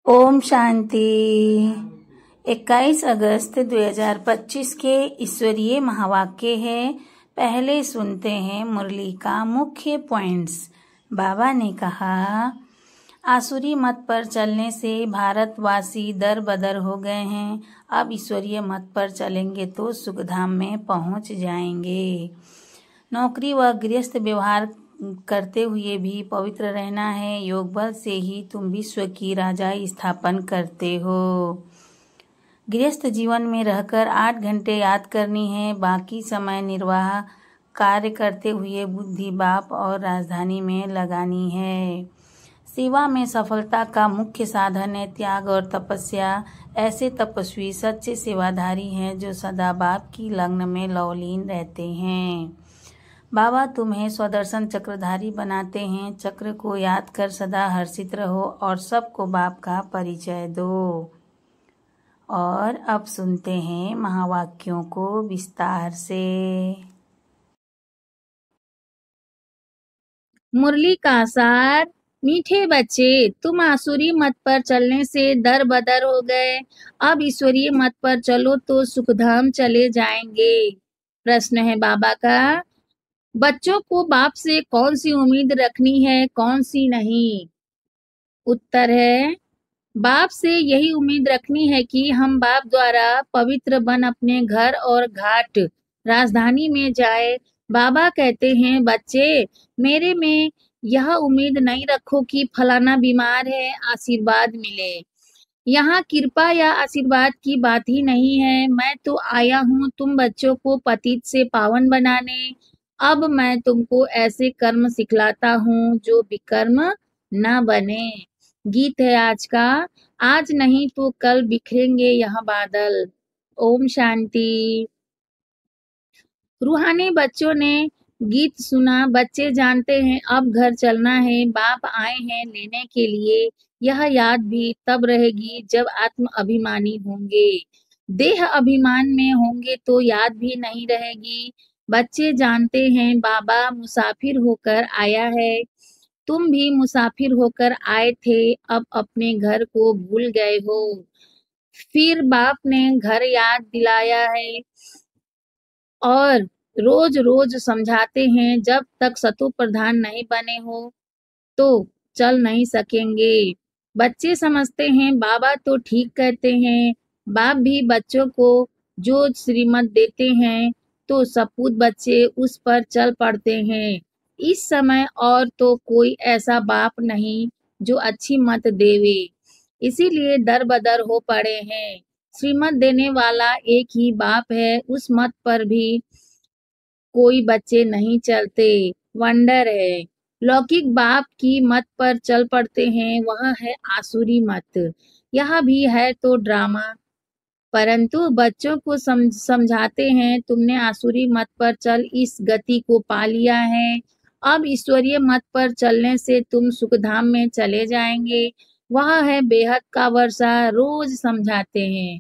ओम शांति। 21 अगस्त 2025 के ईश्वरीय महावाक्य है। पहले सुनते हैं मुरली का मुख्य पॉइंट्स। बाबा ने कहा, आसुरी मत पर चलने से भारतवासी दर बदर हो गए हैं। अब ईश्वरीय मत पर चलेंगे तो सुखधाम में पहुंच जाएंगे। नौकरी व गृहस्थ व्यवहार करते हुए भी पवित्र रहना है। योग बल से ही तुम विश्व की राजाई स्थापन करते हो। गृहस्थ जीवन में रहकर 8 घंटे याद करनी है। बाकी समय निर्वाह कार्य करते हुए बुद्धि बाप और राजधानी में लगानी है। सेवा में सफलता का मुख्य साधन है त्याग और तपस्या। ऐसे तपस्वी सच्चे सेवाधारी हैं जो सदा बाप की लग्न में लवलीन रहते हैं। बाबा तुम्हें स्वदर्शन चक्रधारी बनाते हैं। चक्र को याद कर सदा हर्षित रहो और सबको बाप का परिचय दो। और अब सुनते हैं महावाक्यों को विस्तार से। मुरली का सार। मीठे बच्चे, तुम आसुरी मत पर चलने से दर बदर हो गए। अब ईश्वरीय मत पर चलो तो सुखधाम चले जाएंगे। प्रश्न है बाबा का, बच्चों को बाप से कौन सी उम्मीद रखनी है, कौन सी नहीं? उत्तर है, बाप से यही उम्मीद रखनी है कि हम बाप द्वारा पवित्र बन अपने घर और घाट राजधानी में जाए। बाबा कहते हैं, बच्चे मेरे में यह उम्मीद नहीं रखो कि फलाना बीमार है, आशीर्वाद मिले। यहाँ कृपा या आशीर्वाद की बात ही नहीं है। मैं तो आया हूँ तुम बच्चों को पतित से पावन बनाने। अब मैं तुमको ऐसे कर्म सिखलाता हूँ जो विकर्म न बने। गीत है आज का, आज नहीं तो कल बिखरेंगे यह बादल। ओम शांति। रूहानी बच्चों ने गीत सुना। बच्चे जानते हैं अब घर चलना है, बाप आए हैं लेने के लिए। यह याद भी तब रहेगी जब आत्म अभिमानी होंगे। देह अभिमान में होंगे तो याद भी नहीं रहेगी। बच्चे जानते हैं बाबा मुसाफिर होकर आया है। तुम भी मुसाफिर होकर आए थे, अब अपने घर को भूल गए हो। फिर बाप ने घर याद दिलाया है और रोज रोज समझाते हैं, जब तक सतो प्रधान नहीं बने हो तो चल नहीं सकेंगे। बच्चे समझते हैं बाबा तो ठीक कहते हैं। बाप भी बच्चों को जो श्रीमत देते हैं तो सपूत बच्चे उस पर चल पड़ते हैं। इस समय और तो कोई ऐसा बाप नहीं जो अच्छी मत देवे, इसीलिए दर बदर हो पड़े हैं। श्रीमत देने वाला एक ही बाप है, उस मत पर भी कोई बच्चे नहीं चलते। वंडर है, लौकिक बाप की मत पर चल पड़ते हैं, वह है आसुरी मत। यह भी है तो ड्रामा, परंतु बच्चों को समझाते हैं, तुमने आसुरी मत पर चल इस गति को पा लिया है। अब ईश्वरीय मत पर चलने से तुम सुखधाम में चले जाएंगे। वह है बेहद का वर्षा, रोज समझाते हैं।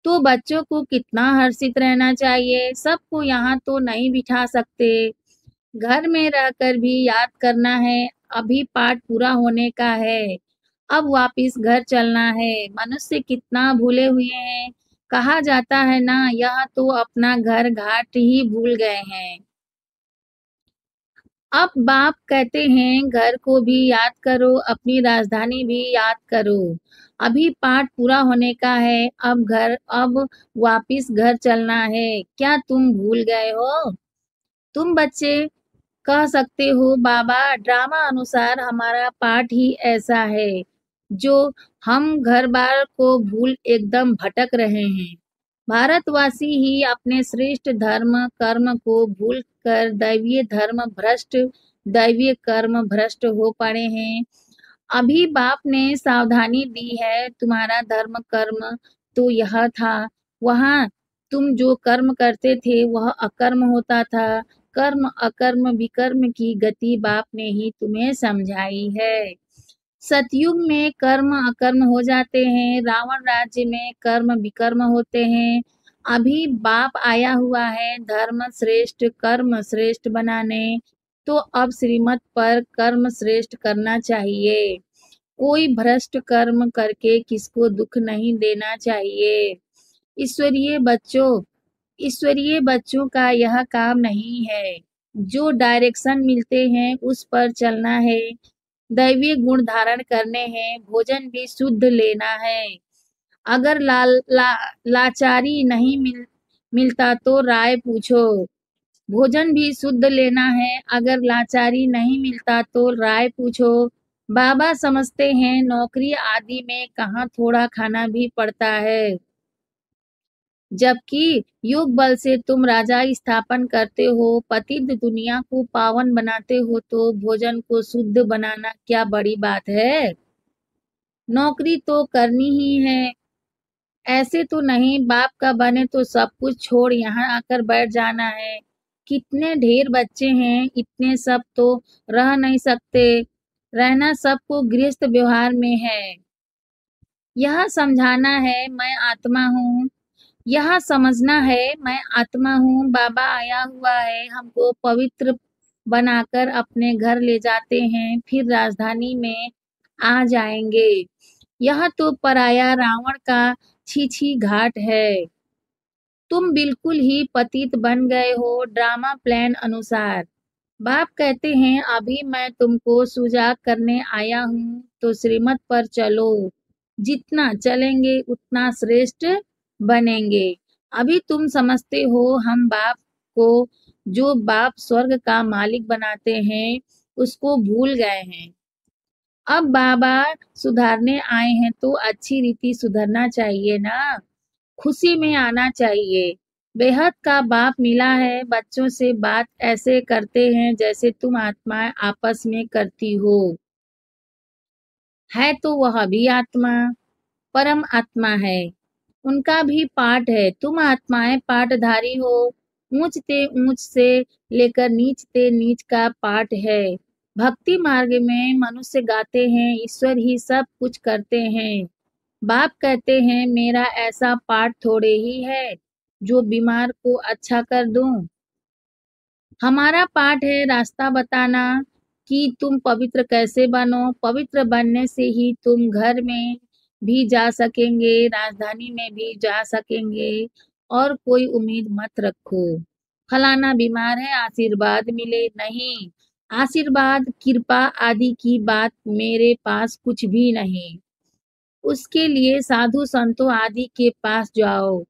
तो बच्चों को कितना हर्षित रहना चाहिए। सबको यहाँ तो नहीं बिठा सकते, घर में रहकर भी याद करना है। अभी पाठ पूरा होने का है, अब वापिस घर चलना है। मनुष्य कितना भूले हुए हैं। कहा जाता है ना, यह तो अपना घर घाट ही भूल गए हैं। अब बाप कहते हैं, घर को भी याद करो, अपनी राजधानी भी याद करो। अभी पाठ पूरा होने का है, अब वापिस घर चलना है। क्या तुम भूल गए हो? तुम बच्चे कह सकते हो, बाबा ड्रामा अनुसार हमारा पाठ ही ऐसा है जो हम घर बार को भूल एकदम भटक रहे हैं। भारतवासी ही अपने श्रेष्ठ धर्म कर्म को भूल कर दैवीय कर्म भ्रष्ट हो पड़े हैं। अभी बाप ने सावधानी दी है, तुम्हारा धर्म कर्म तो यह था, वहाँ तुम जो कर्म करते थे वह अकर्म होता था। कर्म अकर्म विकर्म की गति बाप ने ही तुम्हें समझाई है। सतयुग में कर्म अकर्म हो जाते हैं, रावण राज्य में कर्म विकर्म होते हैं। अभी बाप आया हुआ है धर्म श्रेष्ठ कर्म श्रेष्ठ बनाने, तो अब श्रीमत पर कर्म श्रेष्ठ करना चाहिए। कोई भ्रष्ट कर्म करके किसको दुख नहीं देना चाहिए। ईश्वरीय बच्चों ईश्वरीय बच्चों का यह काम नहीं है। जो डायरेक्शन मिलते हैं उस पर चलना है। दैवीय गुण धारण करने हैं। भोजन भी शुद्ध लेना है। अगर लाचारी नहीं मिलता तो राय पूछो। भोजन भी शुद्ध लेना है। अगर लाचारी नहीं मिलता तो राय पूछो। बाबा समझते हैं नौकरी आदि में कहाँ थोड़ा खाना भी पड़ता है। जबकि योग बल से तुम राजा स्थापन करते हो, पतित दुनिया को पावन बनाते हो, तो भोजन को शुद्ध बनाना क्या बड़ी बात है। नौकरी तो करनी ही है। ऐसे तो नहीं बाप का बने तो सब कुछ छोड़ यहाँ आकर बैठ जाना है। कितने ढेर बच्चे हैं, इतने सब तो रह नहीं सकते। रहना सबको गृहस्थ व्यवहार में है। यह समझाना है मैं आत्मा हूँ। यह समझना है मैं आत्मा हूँ। बाबा आया हुआ है, हमको पवित्र बनाकर अपने घर ले जाते हैं, फिर राजधानी में आ जाएंगे। यह तो पराया रावण का छी घाट है। तुम बिल्कुल ही पतित बन गए हो ड्रामा प्लान अनुसार। बाप कहते हैं अभी मैं तुमको सुजाग करने आया हूँ, तो श्रीमत पर चलो। जितना चलेंगे उतना श्रेष्ठ बनेंगे। अभी तुम समझते हो हम बाप को, जो बाप स्वर्ग का मालिक बनाते हैं, उसको भूल गए हैं। अब बाबा सुधारने आए हैं तो अच्छी रीति सुधरना चाहिए ना। खुशी में आना चाहिए। बेहद का बाप मिला है। बच्चों से बात ऐसे करते हैं जैसे तुम आत्माएं आपस में करती हो। है तो वह भी आत्मा, परम आत्मा है। उनका भी पाठ है। तुम आत्माएं पाठधारी हो। ऊंच ते ऊंच से लेकर नीच ते नीच का पाठ है। भक्ति मार्ग में मनुष्य गाते हैं ईश्वर ही सब कुछ करते हैं। बाप कहते हैं मेरा ऐसा पाठ थोड़े ही है जो बीमार को अच्छा कर दूं। हमारा पाठ है रास्ता बताना कि तुम पवित्र कैसे बनो। पवित्र बनने से ही तुम घर में भी जा सकेंगे, राजधानी में भी जा सकेंगे। और कोई उम्मीद मत रखो फलाना बीमार है आशीर्वाद मिले, नहीं। आशीर्वाद कृपा आदि की बात मेरे पास कुछ भी नहीं। उसके लिए साधु संतों आदि के पास जाओ।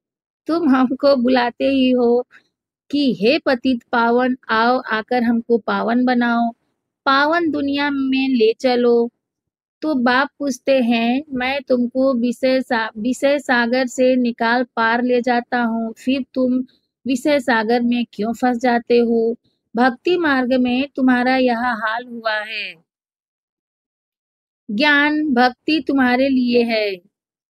तुम हमको बुलाते ही हो कि हे पतित पावन, आओ आकर हमको पावन बनाओ, पावन दुनिया में ले चलो। तो बाप पूछते हैं मैं तुमको विषय सागर से निकाल पार ले जाता हूँ, फिर तुम विषय सागर में क्यों फंस जाते हो। भक्ति मार्ग में तुम्हारा यह हाल हुआ है। ज्ञान भक्ति तुम्हारे लिए है।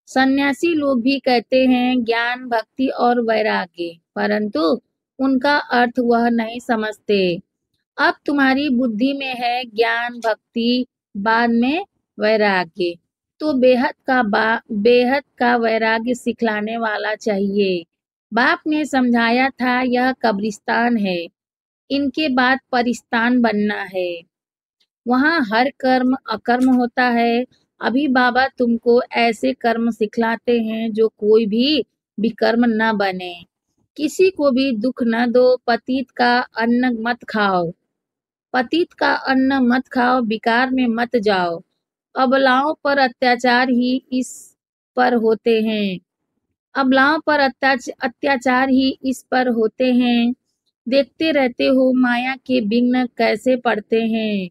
सन्यासी लोग भी कहते हैं ज्ञान भक्ति और वैराग्य, परंतु उनका अर्थ वह नहीं समझते। अब तुम्हारी बुद्धि में है ज्ञान भक्ति, बाद में वैराग्य। तो बेहद का वैराग्य सिखलाने वाला चाहिए। बाप ने समझाया था यह कब्रिस्तान है, इनके बाद परिस्तान बनना है। वहाँ हर कर्म अकर्म होता है। अभी बाबा तुमको ऐसे कर्म सिखलाते हैं जो कोई भी विकर्म न बने। किसी को भी दुख न दो। पतित का अन्न मत खाओ। पतित का अन्न मत खाओ, विकार में मत जाओ। अबलाओं पर अत्याचार ही इस पर होते हैं। अबलाओं पर अत्याचार ही इस पर होते हैं। देखते रहते हो माया के विघ्न कैसे पड़ते हैं।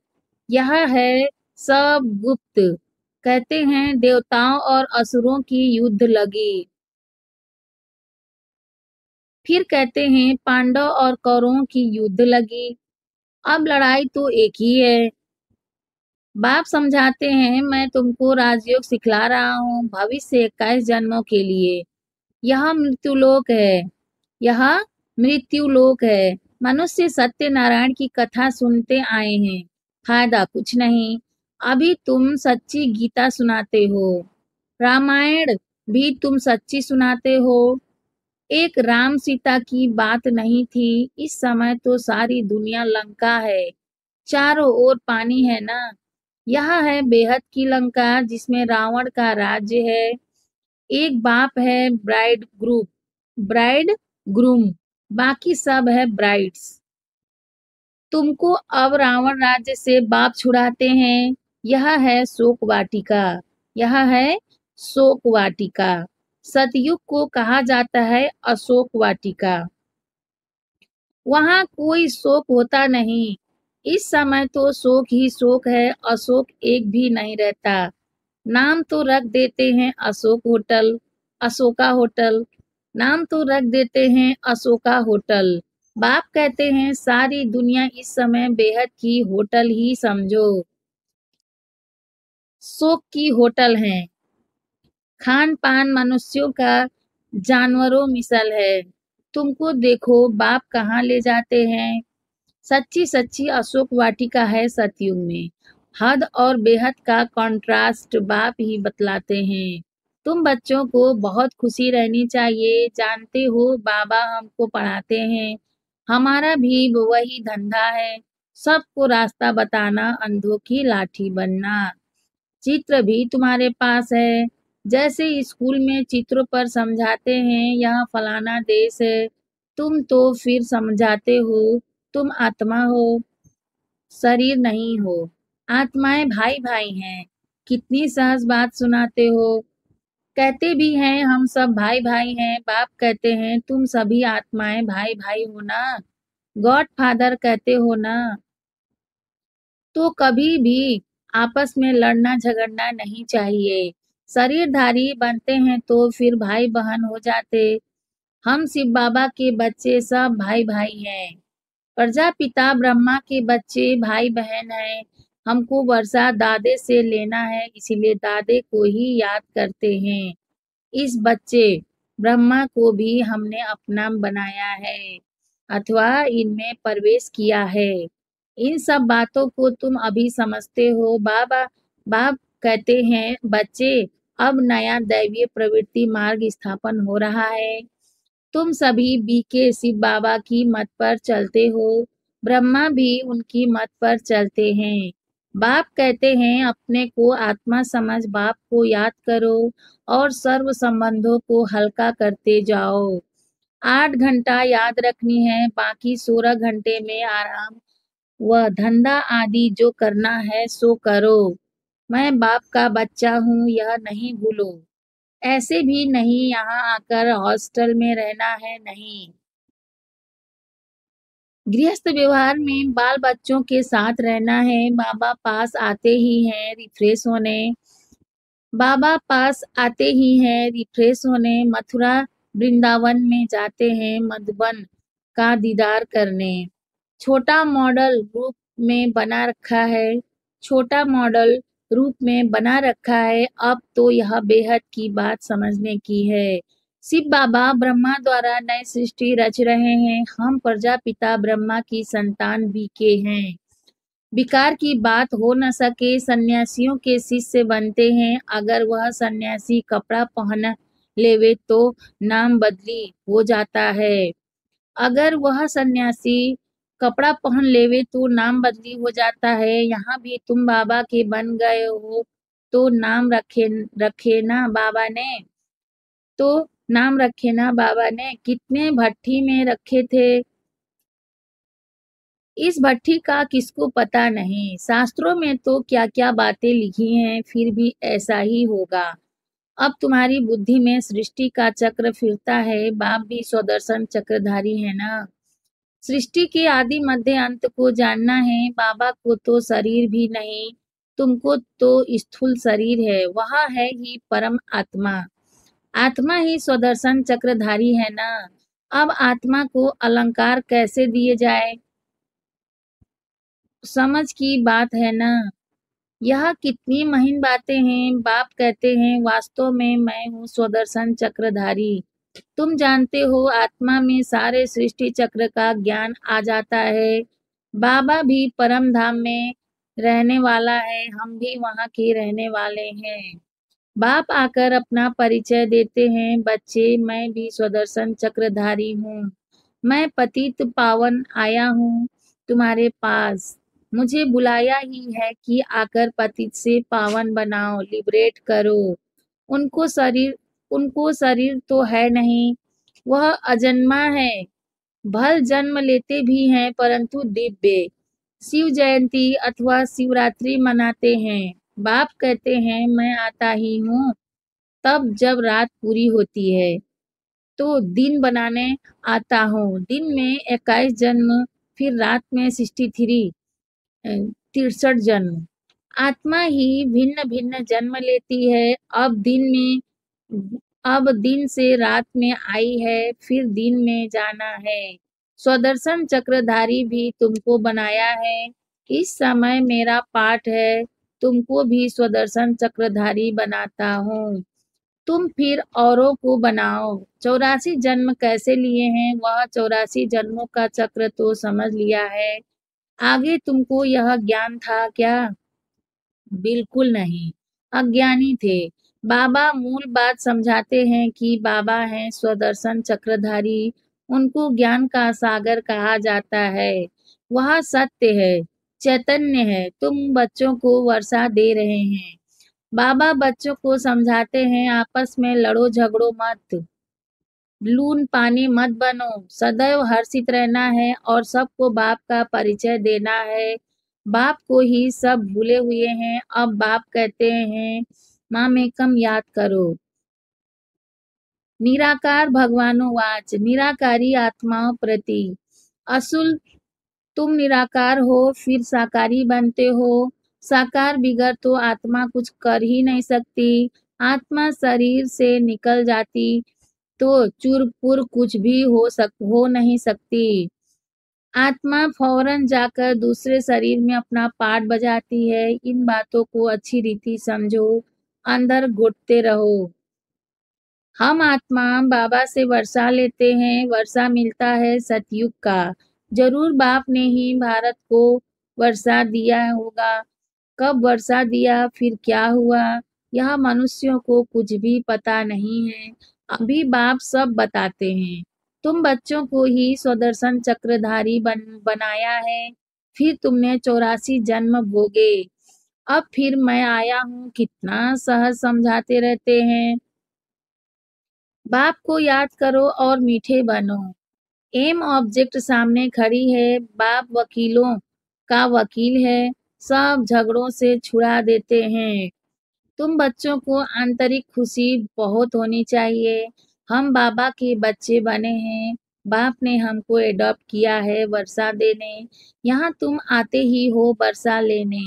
यह है सब गुप्त। कहते हैं देवताओं और असुरों की युद्ध लगी। फिर कहते हैं पांडव और कौरवों की युद्ध लगी। अब लड़ाई तो एक ही है। बाप समझाते हैं मैं तुमको राजयोग सिखला रहा हूँ भविष्य 21 जन्मों के लिए। यह मृत्युलोक है। यह मृत्युलोक है। मनुष्य सत्यनारायण की कथा सुनते आए हैं, फायदा कुछ नहीं। अभी तुम सच्ची गीता सुनाते हो, रामायण भी तुम सच्ची सुनाते हो। एक राम सीता की बात नहीं थी। इस समय तो सारी दुनिया लंका है, चारों ओर पानी है ना। यह है बेहद की लंका जिसमें रावण का राज्य है। एक बाप है ब्राइड ग्रूम, बाकी सब है ब्राइड्स। तुमको अब रावण राज्य से बाप छुड़ाते हैं। यह है शोक वाटिका, यह है शोक वाटिका। सतयुग को कहा जाता है अशोक वाटिका। वहां कोई शोक होता नहीं। इस समय तो शोक ही शोक है, अशोक एक भी नहीं रहता। नाम तो रख देते हैं अशोक होटल, अशोका होटल। नाम तो रख देते हैं अशोका होटल। बाप कहते हैं सारी दुनिया इस समय बेहद की होटल ही समझो। शोक की होटल है। खान पान मनुष्यों का जानवरों मिसल है। तुमको देखो बाप कहाँ ले जाते हैं। सच्ची सच्ची अशोक वाटिका है सतयुग में। हद और बेहद का कंट्रास्ट बाप ही बतलाते हैं। तुम बच्चों को बहुत खुशी रहनी चाहिए। जानते हो बाबा हमको पढ़ाते हैं, हमारा भी वही धंधा है, सबको रास्ता बताना, अंधों की लाठी बनना। चित्र भी तुम्हारे पास है, जैसे स्कूल में चित्रों पर समझाते हैं यह फलाना देश है। तुम तो फिर समझाते हो तुम आत्मा हो, शरीर नहीं हो। आत्माएं भाई भाई हैं। कितनी सहज बात सुनाते हो। कहते भी हैं हम सब भाई भाई हैं। बाप कहते हैं तुम सभी आत्माएं भाई भाई हो ना। गॉड फादर कहते हो ना। तो कभी भी आपस में लड़ना झगड़ना नहीं चाहिए। शरीरधारी बनते हैं तो फिर भाई बहन हो जाते। हम शिव बाबा के बच्चे सब भाई भाई हैं। प्रजापिता ब्रह्मा के बच्चे भाई बहन हैं। हमको वर्षा दादे से लेना है, इसीलिए दादे को ही याद करते हैं। इस बच्चे ब्रह्मा को भी हमने अपना बनाया है अथवा इनमें प्रवेश किया है। इन सब बातों को तुम अभी समझते हो। बाप कहते हैं बच्चे अब नया दैवीय प्रवृत्ति मार्ग स्थापन हो रहा है। तुम सभी बीके शिव बाबा की मत पर चलते हो। ब्रह्मा भी उनकी मत पर चलते हैं। बाप कहते हैं अपने को आत्मा समझ बाप को याद करो और सर्व संबंधों को हल्का करते जाओ। 8 घंटा याद रखनी है, बाकी 16 घंटे में आराम व धंधा आदि जो करना है सो करो। मैं बाप का बच्चा हूँ यह नहीं भूलो। ऐसे भी नहीं यहाँ आकर हॉस्टल में रहना है, नहीं। गृहस्थ व्यवहार में बाल बच्चों के साथ रहना है। बाबा पास आते ही हैं रिफ्रेश होने। बाबा पास आते ही हैं रिफ्रेश होने। मथुरा वृंदावन में जाते हैं मधुबन का दीदार करने। छोटा मॉडल रूप में बना रखा है। छोटा मॉडल रूप में बना रखा है। अब तो यह बेहद की बात समझने की है। शिव बाबा ब्रह्मा द्वारा नई सृष्टि रच रहे हैं। हम प्रजापिता ब्रह्मा की संतान भी के हैं। विकार की बात हो न सके, सन्यासियों के शिष्य बनते हैं। अगर वह सन्यासी कपड़ा पहन लेवे तो नाम बदली हो जाता है। अगर वह सन्यासी कपड़ा पहन लेवे तो नाम बदली हो जाता है। यहाँ भी तुम बाबा के बन गए हो तो नाम रखे रखे ना बाबा ने। तो नाम रखे ना बाबा ने। कितने भट्ठी में रखे थे। इस भट्ठी का किसको पता नहीं। शास्त्रों में तो क्या क्या बातें लिखी हैं, फिर भी ऐसा ही होगा। अब तुम्हारी बुद्धि में सृष्टि का चक्र फिरता है। बाप भी स्वदर्शन चक्रधारी है ना। सृष्टि के आदि मध्य अंत को जानना है। बाबा को तो शरीर भी नहीं, तुमको तो स्थूल शरीर है। वह है ही परम आत्मा। आत्मा ही स्वदर्शन चक्रधारी है ना। अब आत्मा को अलंकार कैसे दिए जाए, समझ की बात है ना। यह कितनी महीन बातें हैं। बाप कहते हैं वास्तव में मैं हूँ स्वदर्शन चक्रधारी। तुम जानते हो आत्मा में सारे सृष्टि चक्र का ज्ञान आ जाता है। बाबा भी परम धाम में रहने वाला है, हम भी वहाँ के रहने वाले हैं। बाप आकर अपना परिचय देते हैं बच्चे मैं भी स्वदर्शन चक्रधारी हूँ। मैं पतित पावन आया हूँ तुम्हारे पास। मुझे बुलाया ही है कि आकर पतित से पावन बनाओ, लिबरेट करो। उनको शरीर तो है नहीं, वह अजन्मा है। भल जन्म लेते भी हैं परंतु दिव्य। शिव जयंती अथवा शिवरात्रि मनाते हैं। बाप कहते हैं मैं आता ही हूँ तब जब रात पूरी होती है, तो दिन बनाने आता हूँ। दिन में 21 जन्म, फिर रात में 63 63 जन्म। आत्मा ही भिन्न भिन्न जन्म लेती है। अब दिन से रात में आई है, फिर दिन में जाना है। स्वदर्शन चक्रधारी भी तुमको बनाया है। इस समय मेरा पाठ है, तुमको भी स्वदर्शन चक्रधारी बनाता हूँ। तुम फिर औरों को बनाओ। 84 जन्म कैसे लिए हैं, वह 84 जन्मों का चक्र तो समझ लिया है। आगे तुमको यह ज्ञान था क्या? बिल्कुल नहीं, अज्ञानी थे। बाबा मूल बात समझाते हैं कि बाबा हैं स्वदर्शन चक्रधारी। उनको ज्ञान का सागर कहा जाता है। वह सत्य है, चैतन्य है। तुम बच्चों को वर्षा दे रहे हैं। बाबा बच्चों को समझाते हैं आपस में लड़ो झगड़ो मत, लून पानी मत बनो, सदैव हर्षित रहना है और सबको बाप का परिचय देना है। बाप को ही सब भूले हुए हैं। अब बाप कहते हैं मामेकम याद करो। निराकार भगवानोवाच, निराकारी आत्माओं प्रति। असुल तुम निराकार हो फिर साकारी बनते हो। साकार बिगर तो आत्मा कुछ कर ही नहीं सकती। आत्मा शरीर से निकल जाती तो चूर-पुर कुछ भी हो नहीं सकती। आत्मा फौरन जाकर दूसरे शरीर में अपना पार्ट बजाती है। इन बातों को अच्छी रीति समझो, अंदर घुटते रहो। हम आत्मा बाबा से वर्षा लेते हैं। वर्षा मिलता है सतयुग का। जरूर बाप ने ही भारत को वर्षा दिया होगा। कब वर्षा दिया, फिर क्या हुआ, यह मनुष्यों को कुछ भी पता नहीं है। अभी बाप सब बताते हैं। तुम बच्चों को ही स्वदर्शन चक्रधारी बनाया है। फिर तुमने 84 जन्म भोगे। अब फिर मैं आया हूँ, कितना सहज समझाते रहते हैं। बाप को याद करो और मीठे बनो। एम ऑब्जेक्ट सामने खड़ी है। बाप वकीलों का वकील है, सब झगड़ों से छुड़ा देते हैं। तुम बच्चों को आंतरिक खुशी बहुत होनी चाहिए। हम बाबा के बच्चे बने हैं। बाप ने हमको एडॉप्ट किया है वर्षा देने। यहाँ तुम आते ही हो वर्षा लेने।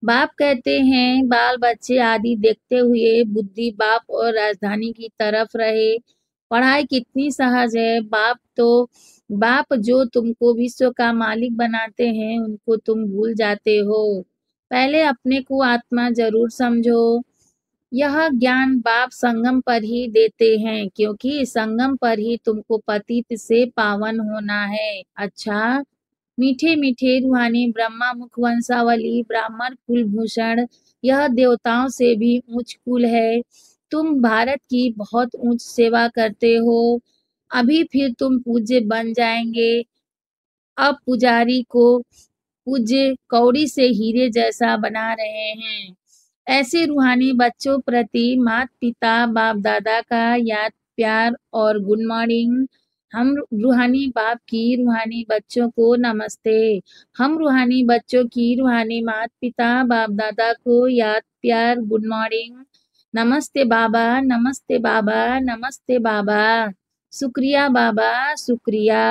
बाप कहते हैं बाल बच्चे आदि देखते हुए बुद्धि बाप और राजधानी की तरफ रहे। पढ़ाई कितनी सहज है। बाप जो तुमको विश्व का मालिक बनाते हैं उनको तुम भूल जाते हो। पहले अपने को आत्मा जरूर समझो। यह ज्ञान बाप संगम पर ही देते हैं, क्योंकि संगम पर ही तुमको पतित से पावन होना है। अच्छा, मीठे मीठे रूहानी ब्रह्मा मुख वंशावली ब्राह्मण कुलभूषण, यह देवताओं से भी ऊंच कुल है। तुम भारत की बहुत ऊंच सेवा करते हो। अभी फिर तुम पूज्य बन जाएंगे। अब पुजारी को पूज्य कौड़ी से हीरे जैसा बना रहे हैं। ऐसे रूहानी बच्चों प्रति माता पिता बाप दादा का याद प्यार और गुड मॉर्निंग। हम रूहानी बाप की रूहानी बच्चों को नमस्ते। हम रूहानी बच्चों की रूहानी माता पिता बाप दादा को याद प्यार गुड मॉर्निंग। नमस्ते बाबा, नमस्ते बाबा, नमस्ते बाबा। शुक्रिया बाबा, शुक्रिया।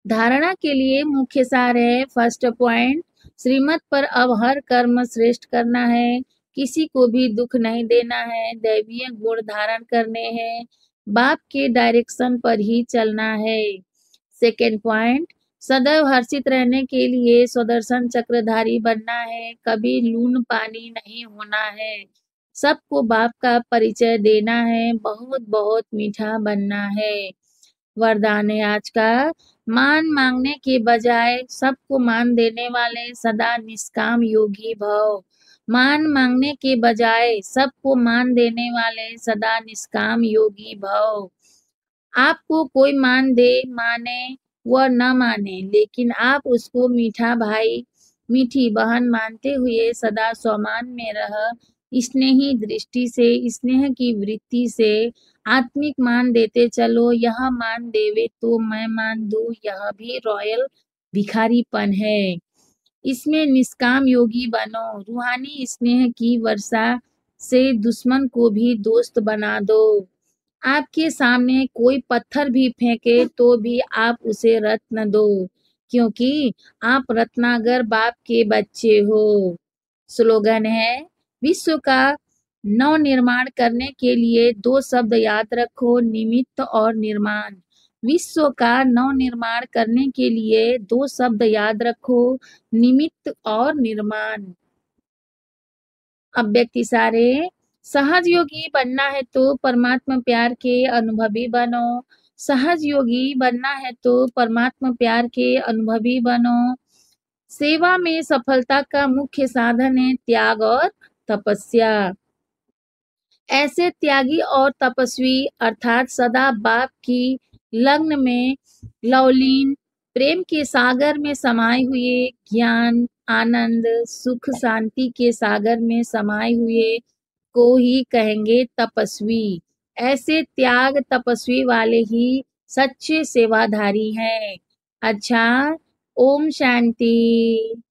धारणा के लिए मुख्य सार है। फर्स्ट पॉइंट, श्रीमत पर अब हर कर्म श्रेष्ठ करना है। किसी को भी दुख नहीं देना है। दैवीय गुण धारण करने हैं। बाप के डायरेक्शन पर ही चलना है। सेकेंड पॉइंट, सदैव हर्षित रहने के लिए स्वदर्शन चक्रधारी बनना है। कभी लून पानी नहीं होना है। सबको बाप का परिचय देना है। बहुत बहुत मीठा बनना है। वरदान है आज का, मान मांगने के बजाय सबको मान देने वाले सदा निष्काम योगी भव। मान मांगने के बजाय सबको मान देने वाले सदा निष्काम योगी भव। आपको कोई मान दे माने, वह न माने, लेकिन आप उसको मीठा भाई, मीठी बहन मानते हुए सदा सम्मान में रह, स्नेही दृष्टि से, स्नेह की वृत्ति से आत्मिक मान देते चलो। यह मान देवे तो मैं मान दूं, यह भी रॉयल भिखारीपन है। इसमें निष्काम योगी बनो, रूहानी स्नेह की वर्षा से दुश्मन को भी दोस्त बना दो। आपके सामने कोई पत्थर भी फेंके तो भी आप उसे रत्न दो, क्योंकि आप रत्नागर बाप के बच्चे हो। स्लोगन है, विश्व का नव निर्माण करने के लिए 2 शब्द याद रखो, निमित्त और निर्माण। विश्व का नव निर्माण करने के लिए 2 शब्द याद रखो, निमित्त और निर्माण। अब व्यक्ति सारे, सहज योगी बनना है तो परमात्मा प्यार के अनुभवी बनो। सहज योगी बनना है तो परमात्मा प्यार के अनुभवी बनो। सेवा में सफलता का मुख्य साधन है त्याग और तपस्या। ऐसे त्यागी और तपस्वी अर्थात सदा बाप की लग्न में लवलीन प्रेम के सागर में समाये हुए, ज्ञान आनंद सुख शांति के सागर में समाये हुए को ही कहेंगे तपस्वी। ऐसे त्याग तपस्वी वाले ही सच्चे सेवाधारी हैं। अच्छा, ओम शांति।